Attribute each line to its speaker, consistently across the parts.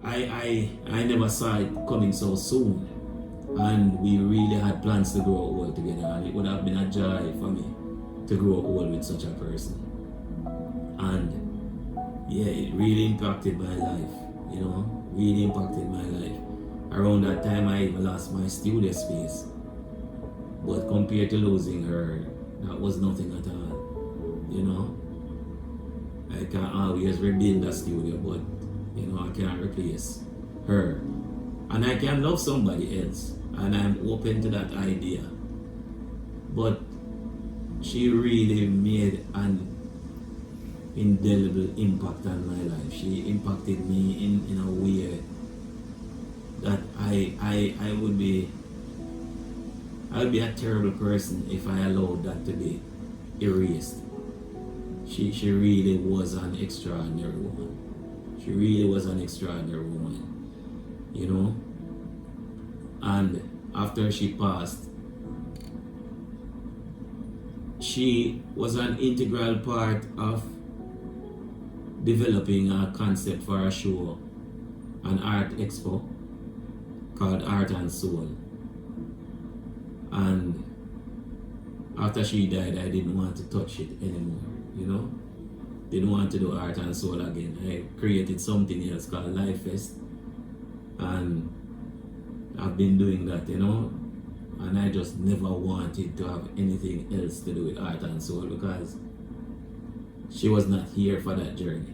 Speaker 1: I never saw it coming so soon, and we really had plans to grow old together, and it would have been a joy for me to grow old with such a person. And yeah, it really impacted my life, really impacted my life. Around that time, I even lost my studio space, but compared to losing her, that was nothing at all. I can always rebuild a studio, but I can't replace her. And I can love somebody else, and I'm open to that idea. But she really made an indelible impact on my life. She impacted me in a way that I would be a terrible person if I allowed that to be erased. She really was an extraordinary woman. She really was an extraordinary woman, And after she passed, she was an integral part of developing a concept for a show, an art expo called Art&Soul. And after she died, I didn't want to touch it anymore, Didn't want to do Art&Soul again. I created something else called Life Fest, and I've been doing that, and I just never wanted to have anything else to do with Art&Soul because she was not here for that journey.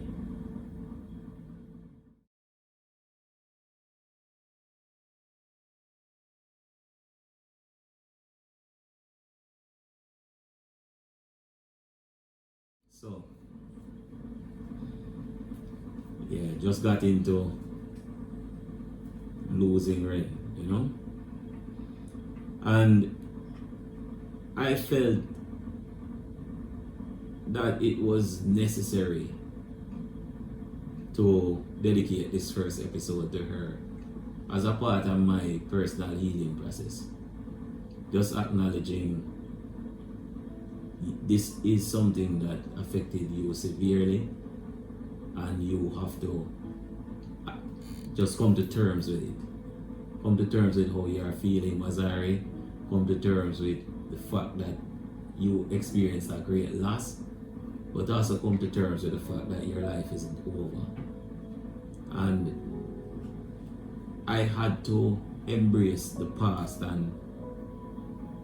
Speaker 1: So yeah, just got into losing Renna, and I felt that it was necessary to dedicate this first episode to her as a part of my personal healing process. Just acknowledging this is something that affected you severely, and you have to just come to terms with it. Come to terms with how you are feeling, Wazari. Come to terms with the fact that you experienced a great loss, but also come to terms with the fact that your life isn't over. And I had to embrace the past and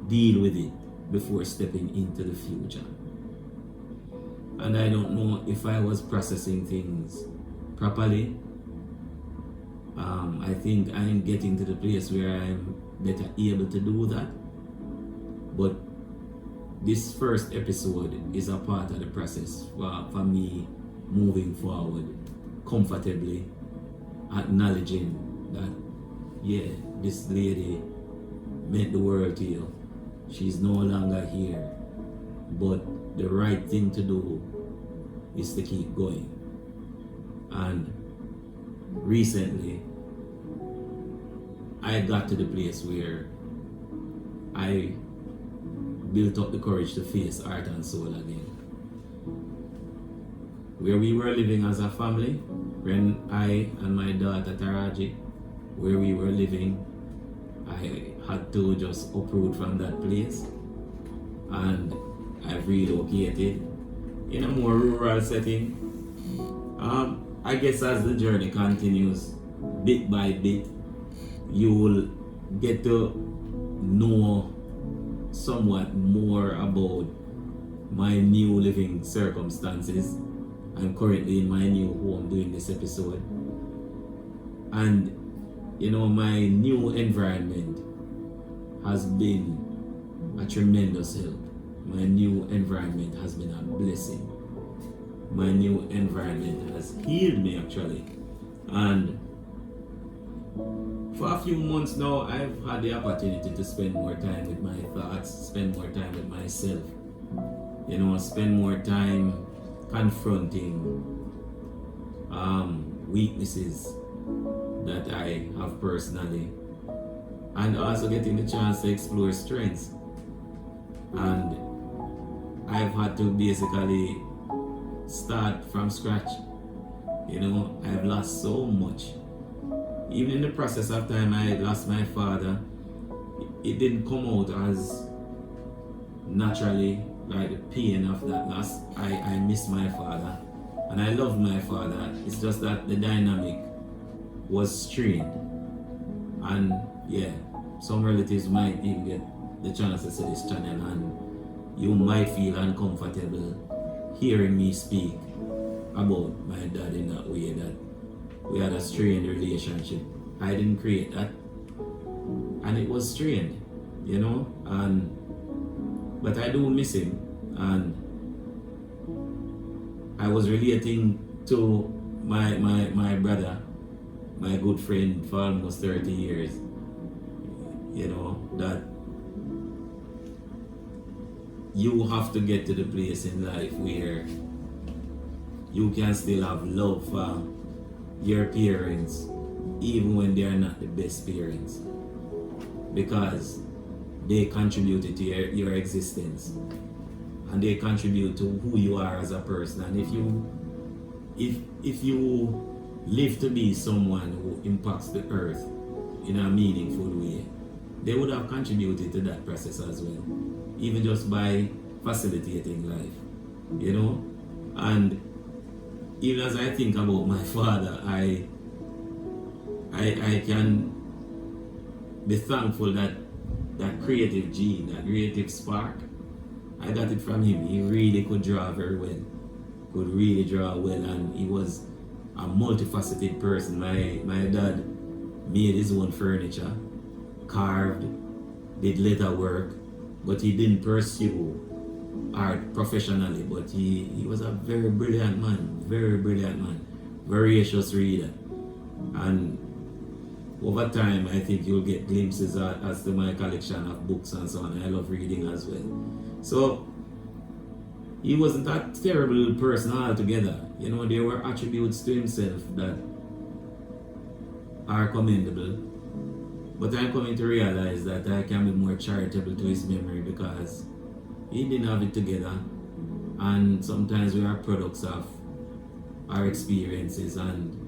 Speaker 1: deal with it before stepping into the future. And I don't know if I was processing things properly. I think I'm getting to the place where I'm better able to do that. But this first episode is a part of the process for me moving forward comfortably, acknowledging that, yeah, this lady meant the world to you. She's no longer here, but the right thing to do is to keep going. And recently, I got to the place where I built up the courage to face Art&Soul again. Where we were living as a family, when I and my daughter Taraji, where we were living, I had to just uproot from that place, and I've relocated in a more rural setting. I guess as the journey continues, bit by bit, you will get to know somewhat more about my new living circumstances. I'm currently in my new home doing this episode, and my new environment has been a tremendous help. My new environment has been a blessing. My new environment has healed me actually, and for a few months now, I've had the opportunity to spend more time with my thoughts, spend more time with myself, spend more time confronting weaknesses that I have personally, and also getting the chance to explore strengths. And I've had to basically start from scratch. I've lost so much even in the process of time I lost my father, it didn't come out as naturally, like the pain of that loss. I miss my father and I love my father. It's just that the dynamic was strained. And yeah, some relatives might even get the chance to see this channel and you might feel uncomfortable hearing me speak about my dad in that way, that we had a strained relationship. I didn't create that, and it was strained, you know. And but I do miss him, and I was relating to my brother, my good friend for almost 30 years, you know, that you have to get to the place in life where you can still have love for your parents even when they are not the best parents, because they contributed to your existence and they contribute to who you are as a person. And if you live to be someone who impacts the earth in a meaningful way, they would have contributed to that process as well, even just by facilitating life, you know. And even as I think about my father, I can be thankful that that creative gene, that creative spark, I got it from him. He really could draw very well, could really draw well, and he was a multifaceted person. My dad made his own furniture, carved, did leather work, but he didn't pursue art professionally. But he was a very brilliant man, voracious reader. And over time, I think you'll get glimpses as to my collection of books and so on. I love reading as well. So he wasn't a terrible person altogether. You know, there were attributes to himself that are commendable. But I'm coming to realize that I can be more charitable to his memory, because he didn't have it together. And sometimes we are products of our experiences, and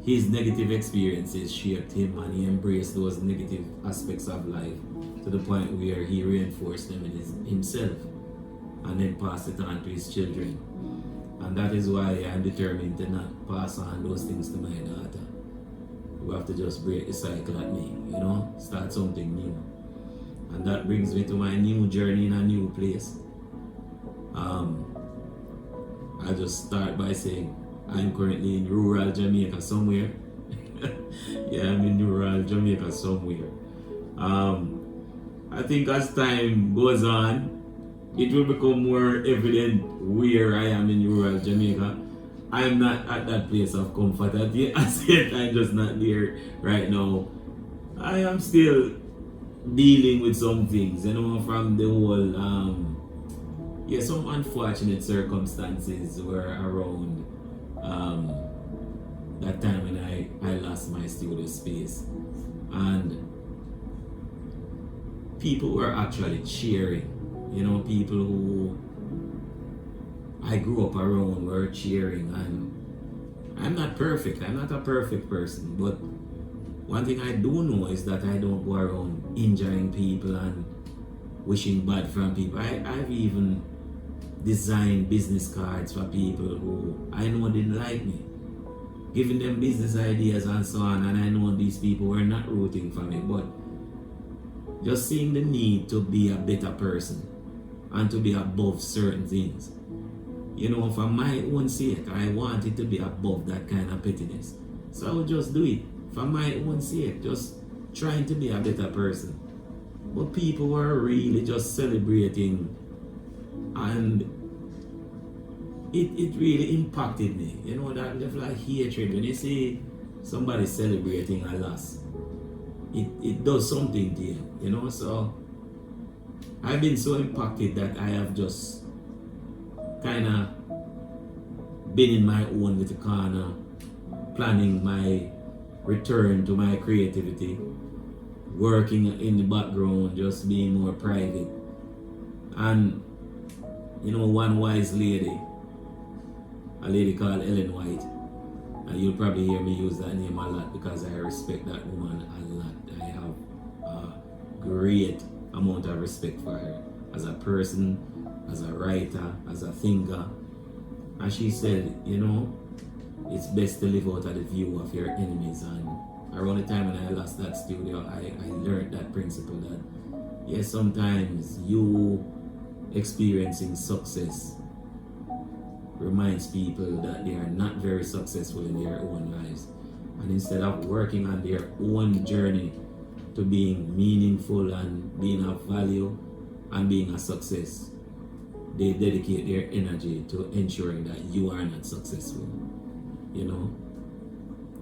Speaker 1: his negative experiences shaped him, and he embraced those negative aspects of life to the point where he reinforced them in himself and then passed it on to his children. And that is why I'm determined to not pass on those things to my daughter. We have to just break the cycle at me, you know, start something new. And that brings me to my new journey in a new place. I just start by saying I'm currently in rural Jamaica somewhere. Yeah, I'm in rural Jamaica somewhere. I think as time goes on, it will become more evident where I am in rural Jamaica. I'm not at that place of comfort as yet. I'm just not there right now. I am still dealing with some things, you know, from the whole, some unfortunate circumstances were around that time when I lost my studio space. And people were actually cheering, you know, people who I grew up around were cheering. And I'm not perfect, I'm not a perfect person, but one thing I do know is that I don't go around injuring people and wishing bad from people. I've even designed business cards for people who I know didn't like me, giving them business ideas and so on, and I know these people were not rooting for me, but just seeing the need to be a better person and to be above certain things. You know, for my own sake, I wanted to be above that kind of pettiness. So I would just do it for my own sake, just trying to be a better person. But people were really just celebrating, and it really impacted me. You know, that level of hatred, when you see somebody celebrating a loss, it does something to you, you know. So I've been so impacted that I have just kind of been in my own little corner, planning my return to my creativity, working in the background, just being more private. And you know, one wise lady, a lady called Ellen White, And you'll probably hear me use that name a lot because I respect that woman a lot. I have a great amount of respect for her as a person, as a writer, as a thinker. And she said, you know, it's best to live out of the view of your enemies. And around the time when I lost that studio, I learned that principle that, yes, sometimes you experiencing success reminds people that they are not very successful in their own lives. And instead of working on their own journey to being meaningful and being of value and being a success, they dedicate their energy to ensuring that you are not successful, you know.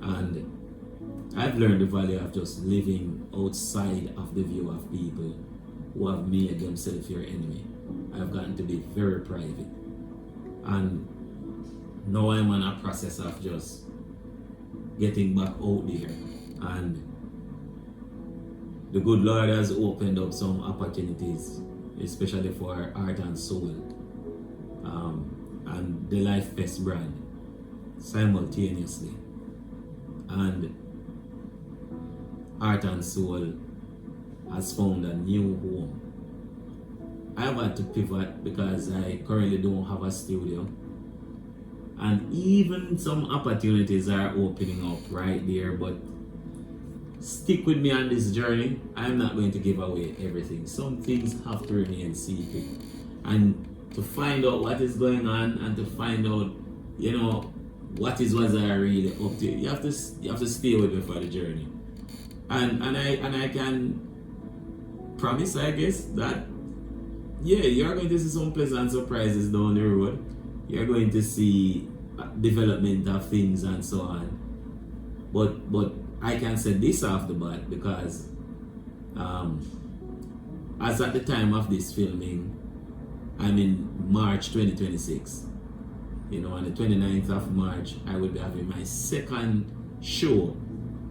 Speaker 1: And I've learned the value of just living outside of the view of people who have made themselves your enemy. I've gotten to be very private. And now I'm on a process of just getting back out there. And the good Lord has opened up some opportunities, especially for Art&Soul and the Life Fest brand simultaneously. And Art&Soul has found a new home. I've had to pivot because I currently don't have a studio. And even some opportunities are opening up right there, but stick with me on this journey. I'm not going to give away everything. Some things have to remain secret. And to find out what is going on and to find out, you know, what is Wazari really up to, you have to stay with me for the journey. And I can promise, I guess, that yeah, you're going to see some pleasant surprises down the road. You're going to see development of things and so on. But I can say this off the bat because as at the time of this filming, I'm in March 2026. You know, on the 29th of March, I will be having my second show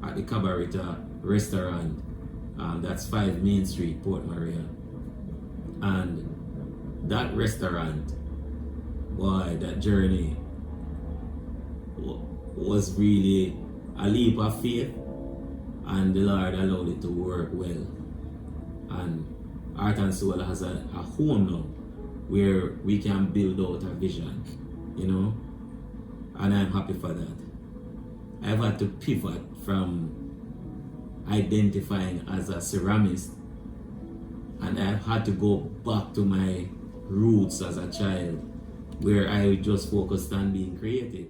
Speaker 1: at the Cabarita restaurant. That's 5 Main Street, Port Maria. And that restaurant, boy, that journey was really a leap of faith, and the Lord allowed it to work well. And Art&Soul has a home now where we can build out a vision, you know, and I'm happy for that. I've had to pivot from identifying as a ceramist, and I've had to go back to my roots as a child where I just focused on being creative.